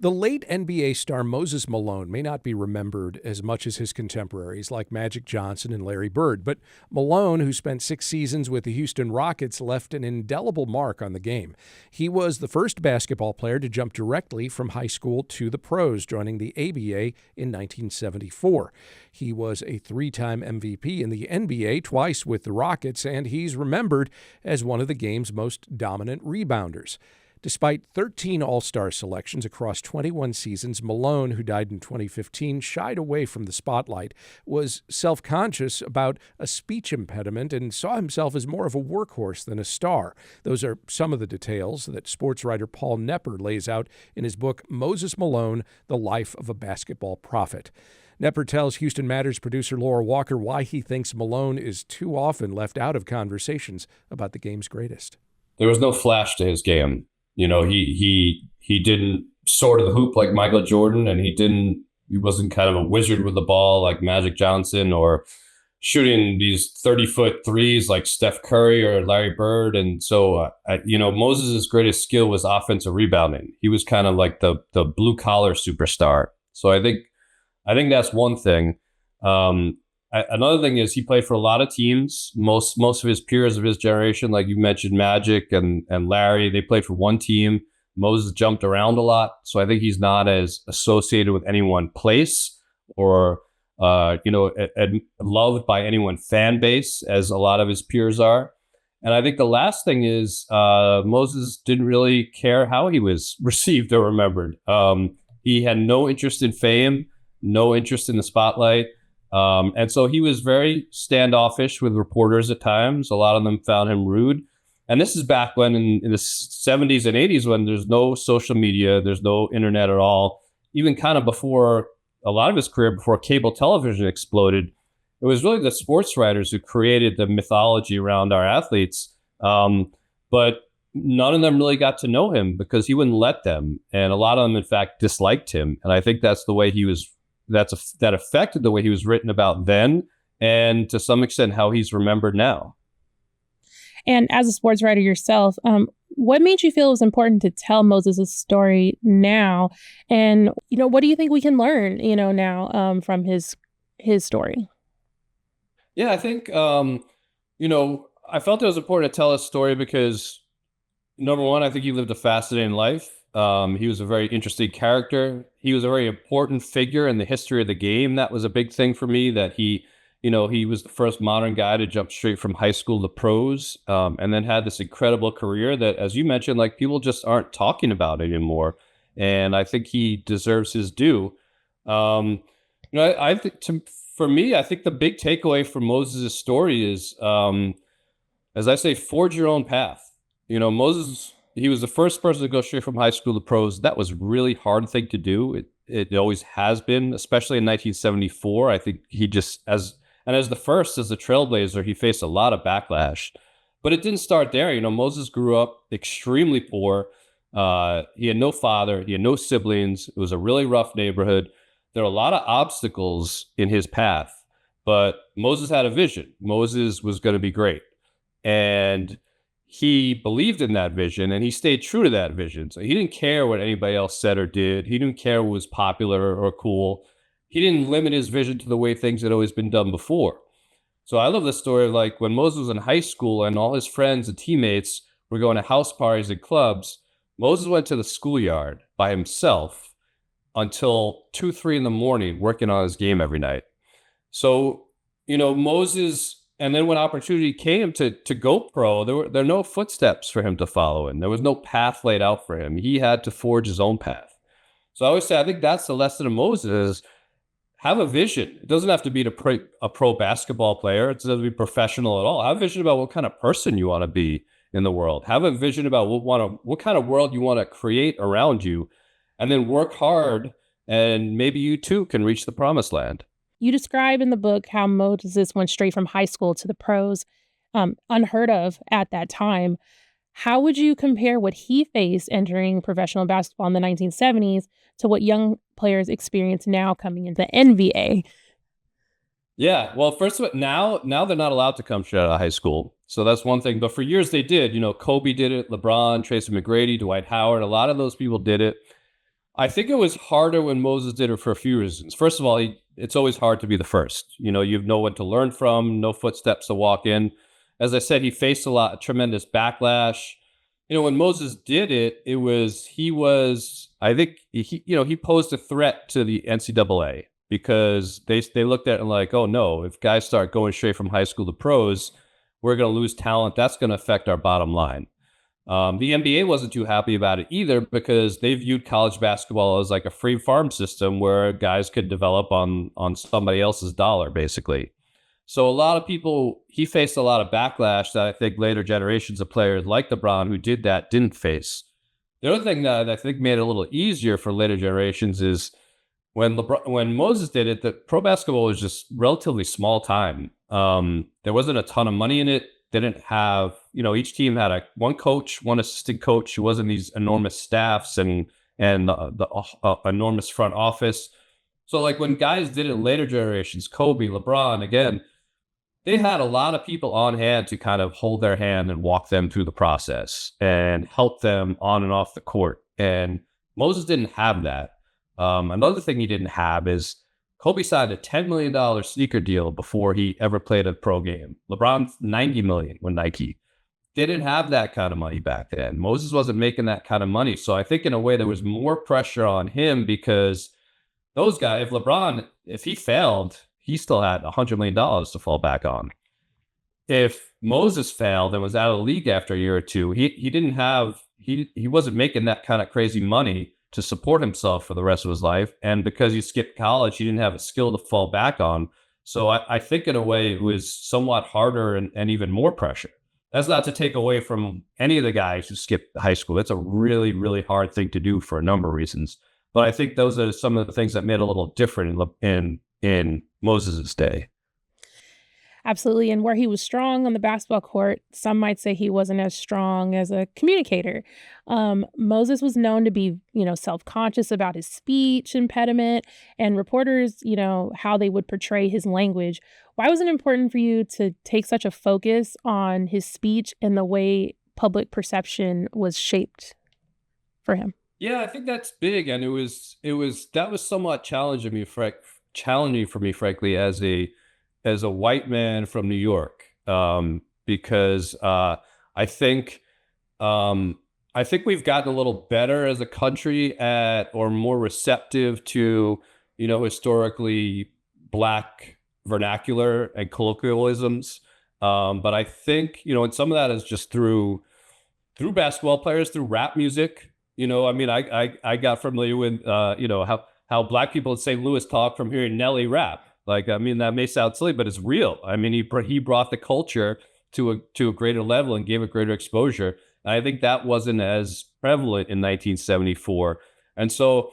The late NBA star Moses Malone may not be remembered as much as his contemporaries like Magic Johnson and Larry Bird, but Malone, who spent 6 seasons with the Houston Rockets, left an indelible mark on the game. He was the first basketball player to jump directly from high school to the pros, joining the ABA in 1974. He was a 3-time MVP in the NBA, twice with the Rockets, and he's remembered as one of the game's most dominant rebounders. Despite 13 All-Star selections across 21 seasons, Malone, who died in 2015, shied away from the spotlight, was self-conscious about a speech impediment, and saw himself as more of a workhorse than a star. Those are some of the details that sportswriter Paul Knepper lays out in his book, Moses Malone, The Life of a Basketball Prophet. Knepper tells Houston Matters producer Laura Walker why he thinks Malone is too often left out of conversations about the game's greatest. There was no flash to his game. You know, he didn't soar to the hoop like Michael Jordan, and he wasn't kind of a wizard with the ball like Magic Johnson, or shooting these 30-foot threes like Steph Curry or Larry Bird. And so, Moses' greatest skill was offensive rebounding. He was kind of like the blue collar superstar. So I think that's one thing. Another thing is he played for a lot of teams. Most of his peers of his generation, like you mentioned, Magic and Larry, they played for one team. Moses jumped around a lot, so I think he's not as associated with any one place or loved by any one fan base as a lot of his peers are. And I think the last thing is Moses didn't really care how he was received or remembered. He had no interest in fame, no interest in the spotlight. And so he was very standoffish with reporters at times. A lot of them found him rude. And this is back when in the 70s and 80s, when there's no social media, there's no internet at all. Even kind of before a lot of his career, before cable television exploded, it was really the sports writers who created the mythology around our athletes. But none of them really got to know him because he wouldn't let them. And a lot of them, in fact, disliked him. And I think that's the way he was. That affected the way he was written about then, and to some extent how he's remembered now. And as a sports writer yourself, what made you feel it was important to tell Moses' story now? And, what do you think we can learn, now from his story? Yeah, I think, I felt it was important to tell his story because, number one, I think he lived a fascinating life. He was a very interesting character. He was a very important figure in the history of the game. That was a big thing for me, that he was the first modern guy to jump straight from high school to pros, and then had this incredible career that, as you mentioned, like people just aren't talking about anymore. And I think he deserves his due. I think for me, I think the big takeaway from Moses' story is, as I say, forge your own path. Moses, he was the first person to go straight from high school to pros. That was a really hard thing to do. It always has been, especially in 1974. I think he just, as the first, as a trailblazer, he faced a lot of backlash. But it didn't start there. Moses grew up extremely poor. He had no father. He had no siblings. It was a really rough neighborhood. There are a lot of obstacles in his path. But Moses had a vision. Moses was going to be great. And he believed in that vision, and he stayed true to that vision. So he didn't care what anybody else said or did. He didn't care what was popular or cool. He didn't limit his vision to the way things had always been done before. So I love the story of like when Moses was in high school and all his friends and teammates were going to house parties and clubs, Moses went to the schoolyard by himself until 2, 3 in the morning working on his game every night. So, Moses. And then when opportunity came to go pro, there were no footsteps for him to follow in. There was no path laid out for him. He had to forge his own path. So I always say, I think that's the lesson of Moses. Have a vision. It doesn't have to be a pro basketball player. It doesn't have to be professional at all. Have a vision about what kind of person you want to be in the world. Have a vision about what kind of world you want to create around you, and then work hard, and maybe you too can reach the promised land. You describe in the book how Moses went straight from high school to the pros, unheard of at that time. How would you compare what he faced entering professional basketball in the 1970s to what young players experience now coming into the NBA? Yeah, well, first of all, now they're not allowed to come straight out of high school. So that's one thing. But for years they did. Kobe did it, LeBron, Tracy McGrady, Dwight Howard. A lot of those people did it. I think it was harder when Moses did it for a few reasons. First of all, it's always hard to be the first. You have no one to learn from, no footsteps to walk in. As I said, he faced tremendous backlash. When Moses did it, I think he posed a threat to the NCAA because they looked at it like, oh no, if guys start going straight from high school to pros, we're going to lose talent. That's going to affect our bottom line. The NBA wasn't too happy about it either because they viewed college basketball as like a free farm system where guys could develop on somebody else's dollar, basically. So he faced a lot of backlash that I think later generations of players like LeBron who did that didn't face. The other thing that I think made it a little easier for later generations is when Moses did it, the pro basketball was just relatively small time. There wasn't a ton of money in it. They didn't have, each team had one coach, one assistant coach who wasn't these enormous staffs and the enormous front office. So like when guys did it in later generations, Kobe, LeBron, again, they had a lot of people on hand to kind of hold their hand and walk them through the process and help them on and off the court. And Moses didn't have that. Another thing he didn't have is Kobe signed a $10 million sneaker deal before he ever played a pro game. LeBron, $90 million with Nike. They didn't have that kind of money back then. Moses wasn't making that kind of money. So I think in a way there was more pressure on him because those guys, if he failed, he still had $100 million to fall back on. If Moses failed and was out of the league after a year or two, he wasn't making that kind of crazy money to support himself for the rest of his life. And because he skipped college, he didn't have a skill to fall back on. So I think in a way it was somewhat harder and even more pressure. That's not to take away from any of the guys who skipped high school. It's a really, really hard thing to do for a number of reasons. But I think those are some of the things that made it a little different in Moses' day. Absolutely. And where he was strong on the basketball court, some might say he wasn't as strong as a communicator. Moses was known to be, self-conscious about his speech impediment and reporters, how they would portray his language. Why was it important for you to take such a focus on his speech and the way public perception was shaped for him? Yeah, I think that's big. And that was somewhat challenging for me, frankly, as a white man from New York, because I think we've gotten a little better as a country or more receptive to historically Black vernacular and colloquialisms. But I think and some of that is just through basketball players, through rap music. I got familiar with how Black people in St. Louis talk from hearing Nelly rap. Like, that may sound silly, but it's real. He brought the culture to a greater level and gave it greater exposure. And I think that wasn't as prevalent in 1974. And so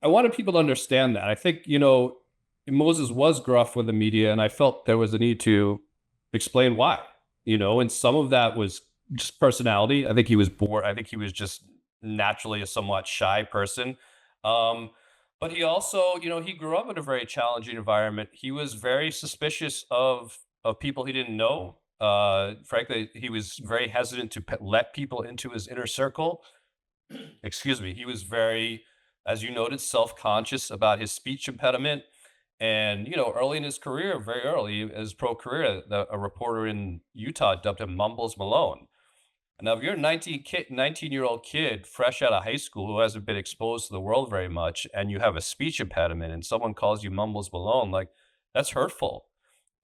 I wanted people to understand that. I think, Moses was gruff with the media, and I felt there was a need to explain why, and some of that was just personality. I think he was bored. I think he was just naturally a somewhat shy person. But he also, he grew up in a very challenging environment. He was very suspicious of people he didn't know. Frankly, he was very hesitant to let people into his inner circle. Excuse me. He was very, as you noted, self-conscious about his speech impediment. And, early in his career, very early in his pro career, a reporter in Utah dubbed him Mumbles Malone. Now, if you're a 19-year-old kid fresh out of high school who hasn't been exposed to the world very much, and you have a speech impediment and someone calls you Mumbles Malone, like, that's hurtful.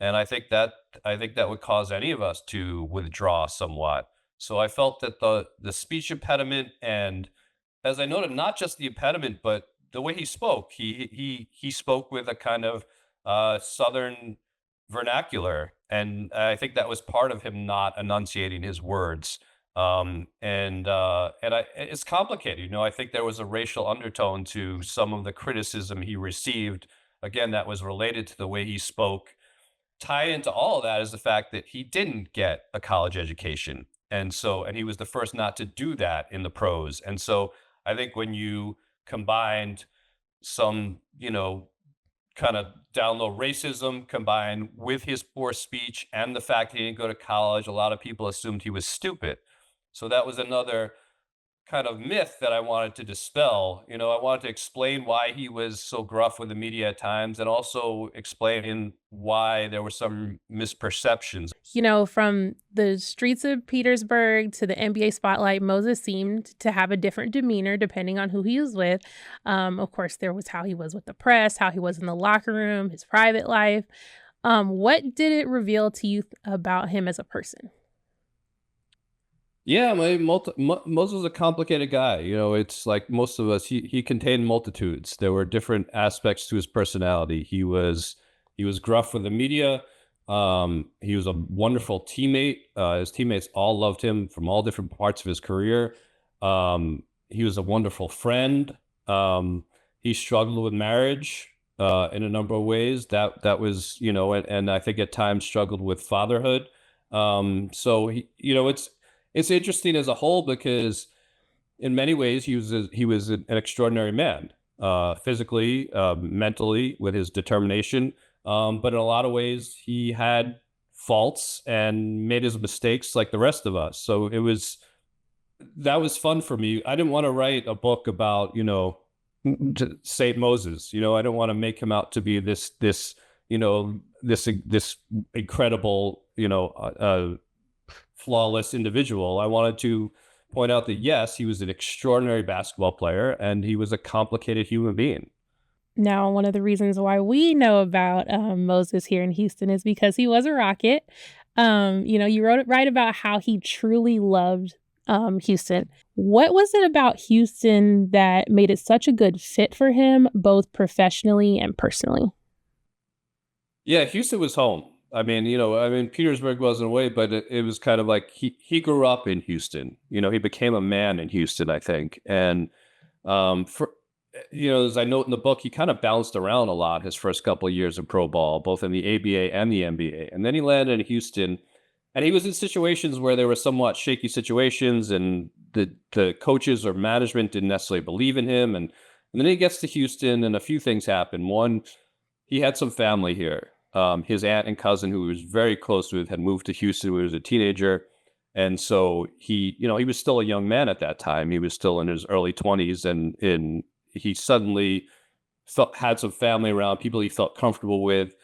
And I think that would cause any of us to withdraw somewhat. So I felt that the speech impediment, and as I noted, not just the impediment, but the way he spoke, he spoke with a kind of Southern vernacular. And I think that was part of him not enunciating his words. It's complicated. I think there was a racial undertone to some of the criticism he received. Again, that was related to the way he spoke. Tie into all of that is the fact that he didn't get a college education. And he was the first not to do that in the pros. And so I think when you combined some, kind of down low racism combined with his poor speech and the fact he didn't go to college, a lot of people assumed he was stupid. So that was another kind of myth that I wanted to dispel. I wanted to explain why he was so gruff with the media at times, and also explain why there were some misperceptions. From the streets of Petersburg to the NBA spotlight, Moses seemed to have a different demeanor depending on who he was with. Of course, there was how he was with the press, how he was in the locker room, his private life. What did it reveal to you about him as a person? Yeah, Moses was a complicated guy. It's like most of us. He contained multitudes. There were different aspects to his personality. He was gruff with the media. He was a wonderful teammate. His teammates all loved him from all different parts of his career. He was a wonderful friend. He struggled with marriage in a number of ways. That was, and I think at times struggled with fatherhood. So it's interesting as a whole because in many ways he was an extraordinary man, physically, mentally, with his determination. But in a lot of ways he had faults and made his mistakes like the rest of us. So that was fun for me. I didn't want to write a book about, Saint Moses. I don't want to make him out to be this incredible, flawless individual. I wanted to point out that, yes, he was an extraordinary basketball player and he was a complicated human being. Now, one of the reasons why we know about Moses here in Houston is because he was a Rocket. You write about how he truly loved Houston. What was it about Houston that made it such a good fit for him, both professionally and personally? Yeah, Houston was home. Petersburg wasn't away, but it was kind of like he grew up in Houston. He became a man in Houston, I think. And as I note in the book, he kind of bounced around a lot his first couple of years of pro ball, both in the ABA and the NBA. And then he landed in Houston, and he was in situations where there were somewhat shaky situations, and the coaches or management didn't necessarily believe in him. And then he gets to Houston, and a few things happen. One, he had some family here. His aunt and cousin, who he was very close with, had moved to Houston when he was a teenager. And so he was still a young man at that time. He was still in his early 20s, and he suddenly had some family around, people he felt comfortable with.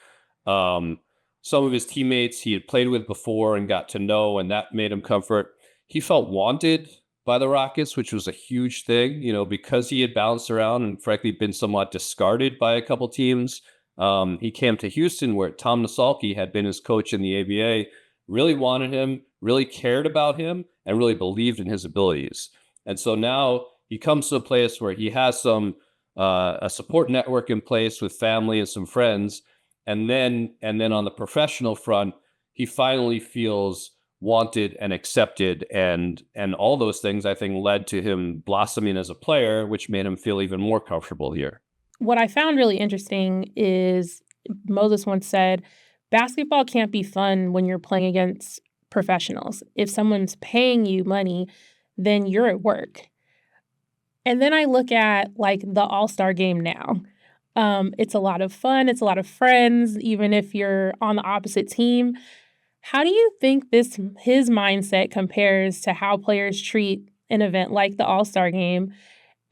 Some of his teammates he had played with before and got to know, and that made him comfort. He felt wanted by the Rockets, which was a huge thing, because he had bounced around and frankly been somewhat discarded by a couple teams. He came to Houston, where Tom Nasalki had been his coach in the ABA, really wanted him, really cared about him, and really believed in his abilities. And so now he comes to a place where he has some a support network in place with family and some friends, and then on the professional front, he finally feels wanted and accepted, and all those things I think led to him blossoming as a player, which made him feel even more comfortable here. What I found really interesting is Moses once said, basketball can't be fun when you're playing against professionals. If someone's paying you money, then you're at work. And then I look at like the All-Star game now. It's a lot of fun. It's a lot of friends, even if you're on the opposite team. How do you think his mindset compares to how players treat an event like the All-Star game?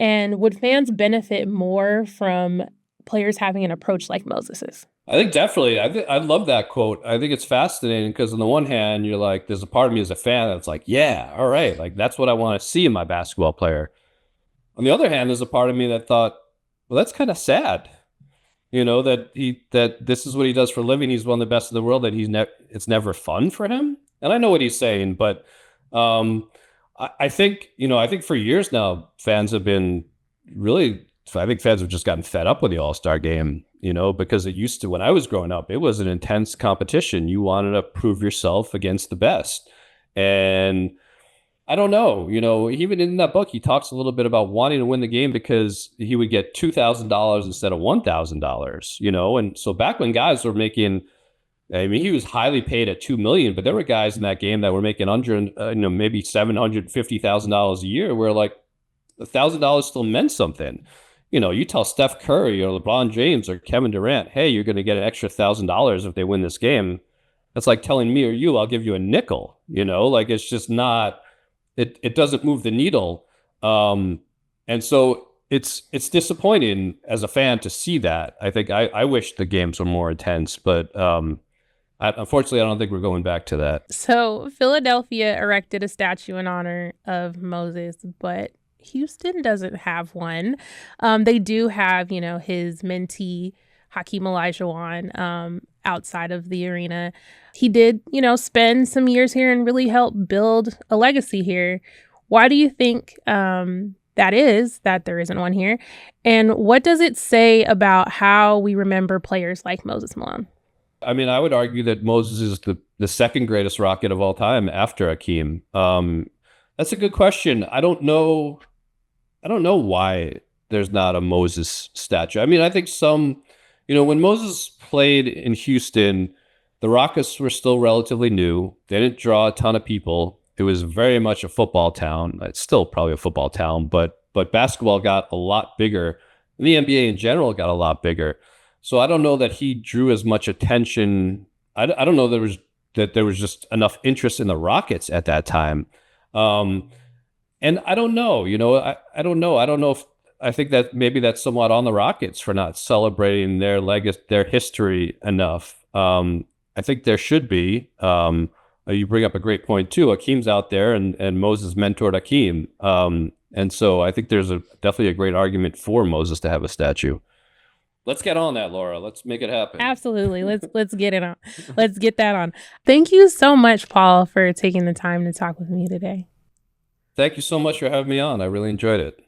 And would fans benefit more from players having an approach like Moses's? I think definitely. I love that quote. I think it's fascinating because on the one hand, you're like, there's a part of me as a fan that's like, yeah, all right, like that's what I want to see in my basketball player. On the other hand, there's a part of me that thought, well, that's kind of sad. That this is what he does for a living. He's one of the best in the world, and it's never fun for him. And I know what he's saying, but I think for years now, fans have been I think fans have just gotten fed up with the All-Star game, because it used to, when I was growing up, it was an intense competition. You wanted to prove yourself against the best. And I don't know, even in that book, he talks a little bit about wanting to win the game because he would get $2,000 instead of $1,000, and so back when guys were making, he was highly paid at $2 million, but there were guys in that game that were making maybe $750,000 a year, where like $1,000 still meant something. You tell Steph Curry or LeBron James or Kevin Durant, hey, you're going to get an extra $1,000 if they win this game. That's like telling me or you, I'll give you a nickel. Like it's just not. It doesn't move the needle. And so it's disappointing as a fan to see that. I think I wish the games were more intense, but unfortunately, I don't think we're going back to that. So Philadelphia erected a statue in honor of Moses, but Houston doesn't have one. They do have, his mentee, Hakeem Olajuwon, outside of the arena. He did, spend some years here and really help build a legacy here. Why do you think that is, that there isn't one here? And what does it say about how we remember players like Moses Malone? I mean, I would argue that Moses is the second greatest Rocket of all time after Hakeem. That's a good question. I don't know why there's not a Moses statue. I mean, I think when Moses played in Houston, the Rockets were still relatively new. They didn't draw a ton of people. It was very much a football town. It's still probably a football town, but basketball got a lot bigger. And the NBA in general got a lot bigger. So I don't know that he drew as much attention. I don't know that there was just enough interest in the Rockets at that time. And I don't know, I don't know. I don't know if I think that maybe that's somewhat on the Rockets for not celebrating their legacy, their history enough. I think there should be. You bring up a great point too. Hakeem's out there, and Moses mentored Hakeem. And so I think there's definitely a great argument for Moses to have a statue. Let's get on that, Laura. Let's make it happen. Absolutely. Let's get it on. Let's get that on. Thank you so much, Paul, for taking the time to talk with me today. Thank you so much for having me on. I really enjoyed it.